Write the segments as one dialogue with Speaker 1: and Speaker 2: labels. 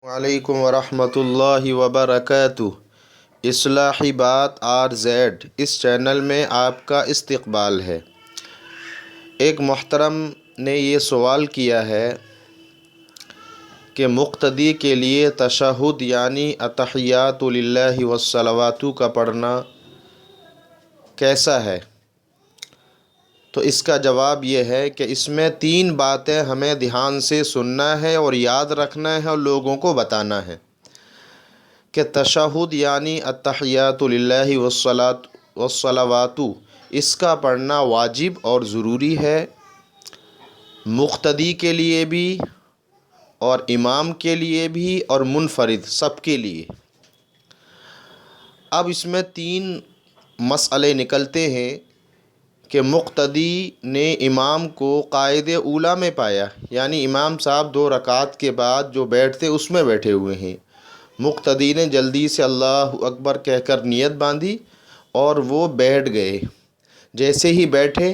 Speaker 1: وعلیکم ورحمۃ اللہ وبرکاتہ۔ اصلاحی بات RZ اس چینل میں آپ کا استقبال ہے۔ ایک محترم نے یہ سوال کیا ہے کہ مقتدی کے لیے تشہد یعنی التحیات للہ والصلوات کا پڑھنا کیسا ہے؟ تو اس کا جواب یہ ہے کہ اس میں 3 باتیں ہمیں دھیان سے سننا ہے اور یاد رکھنا ہے اور لوگوں کو بتانا ہے کہ تشہد یعنی التحیات للہ والصلوات اس کا پڑھنا واجب اور ضروری ہے، مقتدی کے لیے بھی اور امام کے لیے بھی اور منفرد سب کے لیے۔ اب اس میں 3 مسئلے نکلتے ہیں کہ مقتدی نے امام کو قاعدے اولیٰ میں پایا، یعنی امام صاحب 2 رکعت کے بعد جو بیٹھتے اس میں بیٹھے ہوئے ہیں، مقتدی نے جلدی سے اللہ اکبر کہہ کر نیت باندھی اور وہ بیٹھ گئے۔ جیسے ہی بیٹھے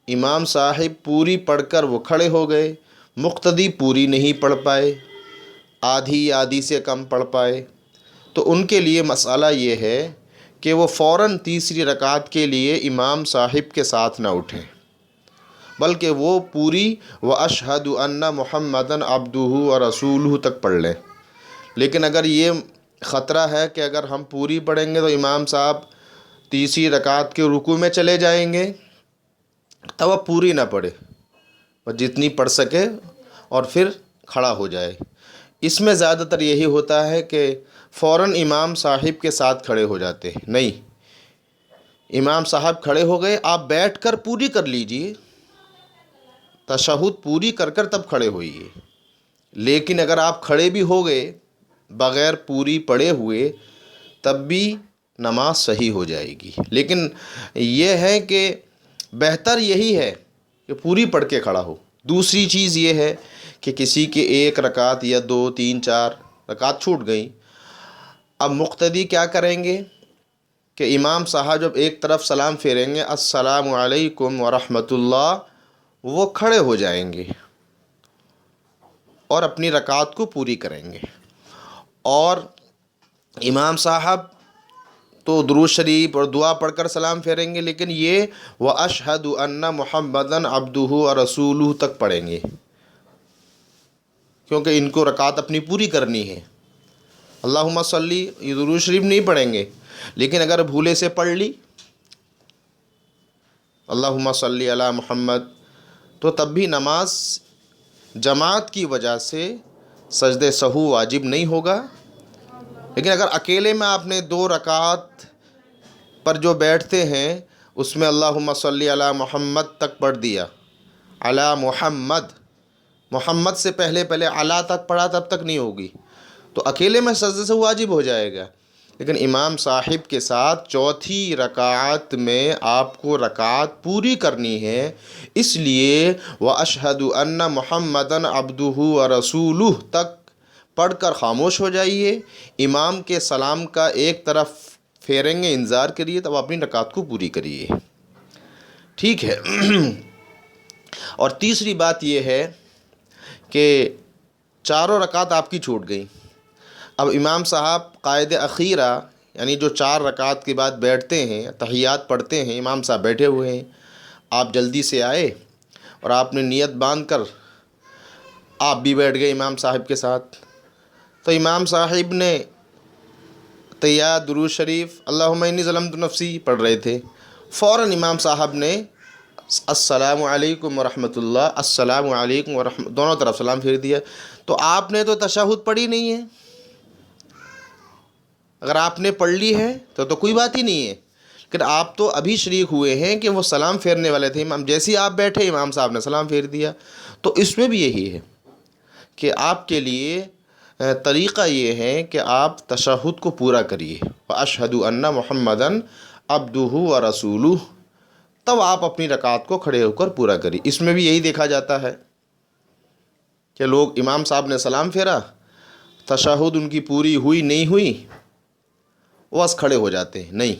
Speaker 1: امام صاحب پوری پڑھ کر وہ کھڑے ہو گئے، مقتدی پوری نہیں پڑھ پائے، آدھی سے کم پڑھ پائے، تو ان کے لیے مسئلہ یہ ہے کہ وہ فوراً تیسری رکعت کے لیے امام صاحب کے ساتھ نہ اٹھیں، بلکہ وہ پوری وَأَشْهَدُ أَنَّ مُحَمَّدًا عَبْدُهُ وَرَسُولُهُ تک پڑھ لیں۔ لیکن اگر یہ خطرہ ہے کہ اگر ہم پوری پڑھیں گے تو امام صاحب تیسری رکعت کے رکوع میں چلے جائیں گے، تب وہ پوری نہ پڑھے، وہ جتنی پڑھ سکے اور پھر کھڑا ہو جائے۔ اس میں زیادہ تر یہی ہوتا ہے کہ فوراً امام صاحب کے ساتھ کھڑے ہو جاتے ہیں۔ نہیں، امام صاحب کھڑے ہو گئے، آپ بیٹھ کر پوری کر لیجئے، تشہد پوری کر کر تب کھڑے ہوئیے۔ لیکن اگر آپ کھڑے بھی ہو گئے بغیر پوری پڑھے ہوئے تب بھی نماز صحیح ہو جائے گی۔ لیکن یہ ہے کہ بہتر یہی ہے کہ پوری پڑھ کے کھڑا ہو۔ دوسری چیز یہ ہے کہ کسی کے 1 رکعت یا 2 3 4 رکعت چھوٹ گئیں، اب مقتدی کیا کریں گے کہ امام صاحب جب ایک طرف سلام پھیریں گے السلام علیکم ورحمۃ اللہ، وہ کھڑے ہو جائیں گے اور اپنی رکعت کو پوری کریں گے، اور امام صاحب تو درود شریف اور دعا پڑھ کر سلام پھیریں گے، لیکن یہ وَأَشْهَدُ أَنَّ مُحَمَّدًا عَبْدُهُ وَرَسُولُهُ تک پڑھیں گے، کیونکہ ان کو رکعت اپنی پوری کرنی ہے۔ اللہم صلی یہ درود شریف نہیں پڑھیں گے، لیکن اگر بھولے سے پڑھ لی اللہم صلی علی محمد، تو تب بھی نماز جماعت کی وجہ سے سجدہ سہو واجب نہیں ہوگا۔ لیکن اگر اکیلے میں آپ نے 2 رکعت پر جو بیٹھتے ہیں اس میں اللہم صلی علی محمد تک پڑھ دیا، علی محمد، محمد سے پہلے علی تک پڑھا، تب تک نہیں ہوگی، تو اکیلے میں سجدہ سہو واجب ہو جائے گا۔ لیکن امام صاحب کے ساتھ 4تھی رکعت میں آپ کو رکعت پوری کرنی ہے، اس لیے وَأَشْهَدُ أَنَّ مُحَمَّدًا عَبْدُهُ وَرَسُولُهُ تک پڑھ کر خاموش ہو جائیے، امام کے سلام کا ایک طرف پھیریں گے انتظار کریے، تب اپنی رکعت کو پوری کریے، ٹھیک ہے۔ اور تیسری بات یہ ہے کہ 4 رکعت آپ کی چھوٹ گئیں، اب امام صاحب قائد اخیرہ یعنی جو 4 رکعت کے بعد بیٹھتے ہیں، تحیات پڑھتے ہیں، امام صاحب بیٹھے ہوئے ہیں، آپ جلدی سے آئے اور آپ نے نیت باندھ کر آپ بھی بیٹھ گئے امام صاحب کے ساتھ، تو امام صاحب نے تحیات درود شریف اللہم انی ظلمت نفسی پڑھ رہے تھے، فوراً امام صاحب نے السلام علیکم ورحمۃ اللہ، السلام علیکم ورحمۃ، دونوں طرف سلام پھیر دیا، تو آپ نے تو تشہد پڑھی نہیں ہے۔ اگر آپ نے پڑھ لی ہے تو کوئی بات ہی نہیں ہے، لیکن آپ تو ابھی شریک ہوئے ہیں کہ وہ سلام پھیرنے والے تھے، امام جیسے ہی آپ بیٹھے امام صاحب نے سلام پھیر دیا، تو اس میں بھی یہی ہے کہ آپ کے لیے طریقہ یہ ہے کہ آپ تشہد کو پورا کریے، وَأَشْهَدُ أَنَّ مُحَمَّدًا عَبْدُهُ وَرَسُولُهُ، تب آپ اپنی رکعت کو کھڑے ہو کر پورا کریے۔ اس میں بھی یہی دیکھا جاتا ہے کہ لوگ امام صاحب نے سلام پھیرا، تشہد ان کی پوری ہوئی نہیں ہوئی، وہ بس کھڑے ہو جاتے ہیں، نہیں،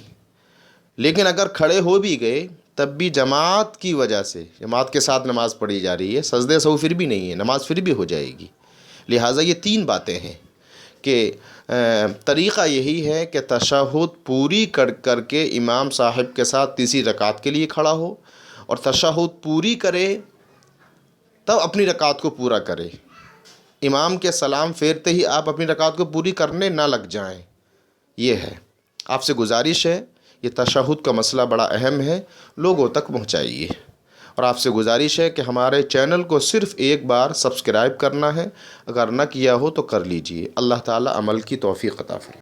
Speaker 1: لیکن اگر کھڑے ہو بھی گئے تب بھی جماعت کی وجہ سے، جماعت کے ساتھ نماز پڑھی جا رہی ہے، سجدہ سہو پھر بھی نہیں ہے، نماز پھر بھی ہو جائے گی، لہٰذا یہ 3 باتیں ہیں کہ طریقہ یہی ہے کہ تشہد پوری کر کے امام صاحب کے ساتھ تیسری رکعت کے لیے کھڑا ہو، اور تشہد پوری کرے تب اپنی رکعت کو پورا کرے۔ امام کے سلام پھیرتے ہی آپ اپنی رکعت کو پوری کرنے نہ لگ جائیں۔ یہ ہے آپ سے گزارش ہے، یہ تشہد کا مسئلہ بڑا اہم ہے، لوگوں تک پہنچائیے۔ اور آپ سے گزارش ہے کہ ہمارے چینل کو صرف ایک بار سبسکرائب کرنا ہے، اگر نہ کیا ہو تو کر لیجئے۔ اللہ تعالی عمل کی توفیق عطا فرمائے۔